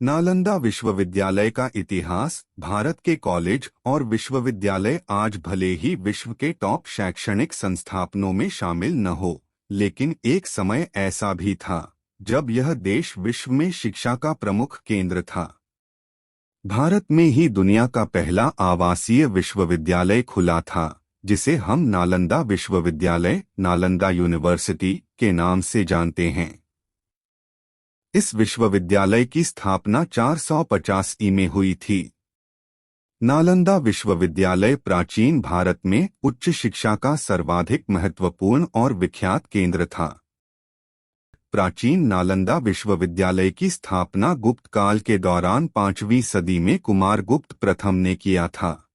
नालंदा विश्वविद्यालय का इतिहास। भारत के कॉलेज और विश्वविद्यालय आज भले ही विश्व के टॉप शैक्षणिक संस्थानों में शामिल न हो, लेकिन एक समय ऐसा भी था जब यह देश विश्व में शिक्षा का प्रमुख केंद्र था। भारत में ही दुनिया का पहला आवासीय विश्वविद्यालय खुला था, जिसे हम नालंदा विश्वविद्यालय, नालंदा यूनिवर्सिटी के नाम से जानते हैं। इस विश्वविद्यालय की स्थापना 450 में हुई थी। नालंदा विश्वविद्यालय प्राचीन भारत में उच्च शिक्षा का सर्वाधिक महत्वपूर्ण और विख्यात केंद्र था। प्राचीन नालंदा विश्वविद्यालय की स्थापना गुप्त काल के दौरान 5वीं सदी में कुमारगुप्त प्रथम ने किया था।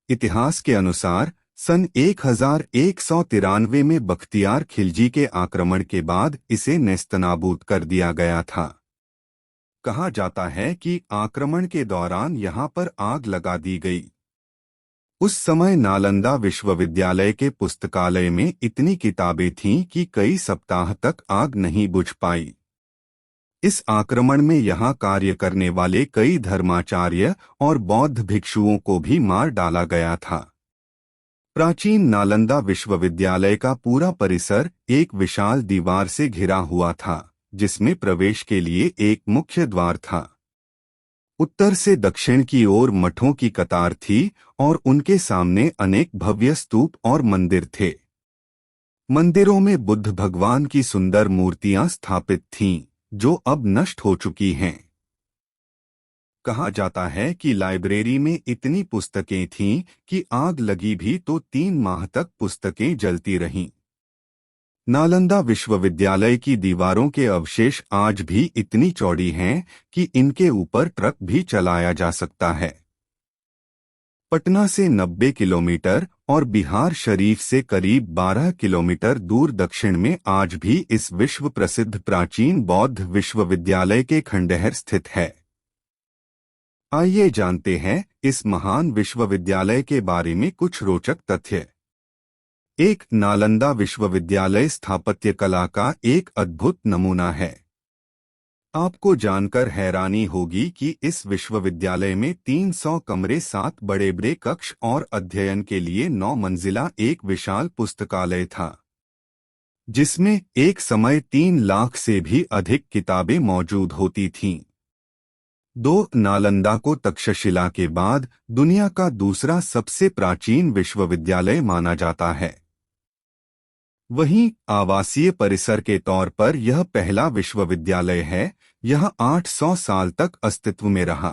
इतिहास के अनुसार सन 1193 में बख्तियार खिलजी के आक्रमण के बाद इसे नेस्तनाबूद कर दिया गया था। कहा जाता है कि आक्रमण के दौरान यहां पर आग लगा दी गई। उस समय नालंदा विश्वविद्यालय के पुस्तकालय में इतनी किताबें थीं कि कई सप्ताह तक आग नहीं बुझ पाई। इस आक्रमण में यहां कार्य करने वाले कई धर्माचार्य और बौद्ध भिक्षुओं को भी मार डाला गया था। प्राचीन नालंदा विश्वविद्यालय का पूरा परिसर एक विशाल दीवार से घिरा हुआ था, जिसमें प्रवेश के लिए एक मुख्य द्वार था। उत्तर से दक्षिण की ओर मठों की कतार थी और उनके सामने अनेक भव्य स्तूप और मंदिर थे। मंदिरों में बुद्ध भगवान की सुंदर मूर्तियां स्थापित थीं, जो अब नष्ट हो चुकी हैं। कहा जाता है कि लाइब्रेरी में इतनी पुस्तकें थीं कि आग लगी भी तो 3 माह तक पुस्तकें जलती रहीं। नालंदा विश्वविद्यालय की दीवारों के अवशेष आज भी इतनी चौड़ी हैं कि इनके ऊपर ट्रक भी चलाया जा सकता है। पटना से 90 किलोमीटर और बिहार शरीफ से करीब 12 किलोमीटर दूर दक्षिण में आज भी इस विश्व प्रसिद्ध प्राचीन बौद्ध विश्वविद्यालय के खंडहर स्थित है। आइए जानते हैं इस महान विश्वविद्यालय के बारे में कुछ रोचक तथ्य। 1. नालंदा विश्वविद्यालय स्थापत्य कला का एक अद्भुत नमूना है। आपको जानकर हैरानी होगी कि इस विश्वविद्यालय में 300 कमरे, 7 बड़े बड़े कक्ष और अध्ययन के लिए 9 मंजिला एक विशाल पुस्तकालय था, जिसमें एक समय 3 लाख से भी अधिक किताबें मौजूद होती थीं। 2. नालंदा को तक्षशिला के बाद दुनिया का दूसरा सबसे प्राचीन विश्वविद्यालय माना जाता है। वहीं आवासीय परिसर के तौर पर यह पहला विश्वविद्यालय है। यह 800 साल तक अस्तित्व में रहा।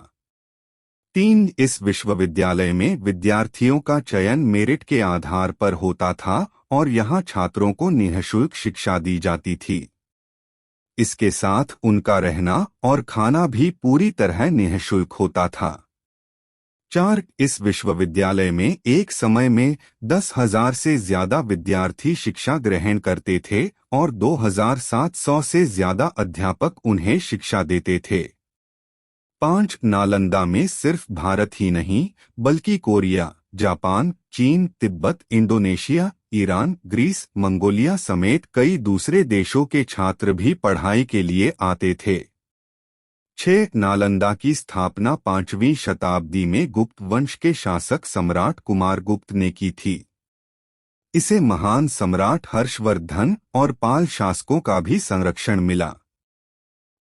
3. इस विश्वविद्यालय में विद्यार्थियों का चयन मेरिट के आधार पर होता था और यहाँ छात्रों को निःशुल्क शिक्षा दी जाती थी। इसके साथ उनका रहना और खाना भी पूरी तरह निःशुल्क होता था। 4. इस विश्वविद्यालय में एक समय में 10,000 से ज्यादा विद्यार्थी शिक्षा ग्रहण करते थे और 2,700 से ज्यादा अध्यापक उन्हें शिक्षा देते थे। 5. नालंदा में सिर्फ भारत ही नहीं, बल्कि कोरिया, जापान, चीन, Tibet, Indonesia, Iran, Greece, Mongolia समेत कई दूसरे देशों के छात्र भी पढ़ाई के लिए आते थे। 6. नालंदा की स्थापना 5वीं शताब्दी में गुप्त वंश के शासक सम्राट कुमारगुप्त ने की थी। इसे महान सम्राट हर्षवर्धन और पाल शासकों का भी संरक्षण मिला।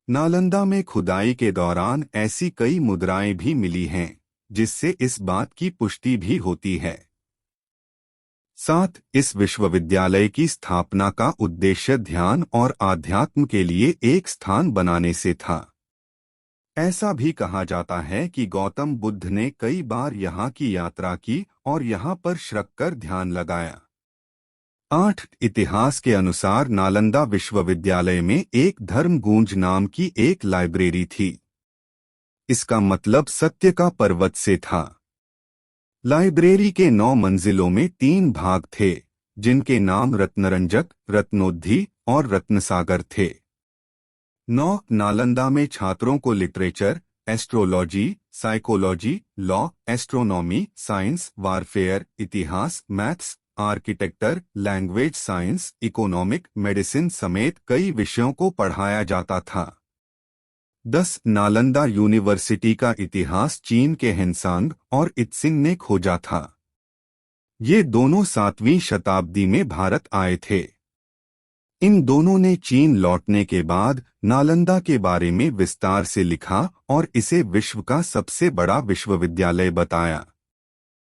नालंदा में खुदाई के दौरान ऐसी कई मुद्राएं भी मिली हैं, जिससे इस बात की पुष्टि भी होती है। 7. इस विश्वविद्यालय की स्थापना का उद्देश्य ध्यान और आध्यात्म के लिए एक स्थान बनाने से था। ऐसा भी कहा जाता है कि गौतम बुद्ध ने कई बार यहाँ की यात्रा की और यहाँ पर श्रक कर ध्यान लगाया। 8. इतिहास के अनुसार नालंदा विश्वविद्यालय में एक धर्मगूंज नाम की एक लाइब्रेरी थी। इसका मतलब सत्य का पर्वत से था। लाइब्रेरी के 9 मंजिलों में 3 भाग थे, जिनके नाम रत्नरंजक, रत्नोद्धी और रत्नसागर थे। 9. नालंदा में छात्रों को literature, astrology, psychology, law, astronomy, science, warfare, इतिहास, maths, architecture, language science, economic, medicine समेत कई विषयों को पढ़ाया जाता था। 10 नालंदा यूनिवर्सिटी का इतिहास चीन के हेनसांग और इत्सिंग ने खोजा था। ये दोनों 7वीं शताब्दी में भारत आए थे। इन दोनों ने चीन लौटने के बाद नालंदा के बारे में विस्तार से लिखा और इसे विश्व का सबसे बड़ा विश्वविद्यालय बताया।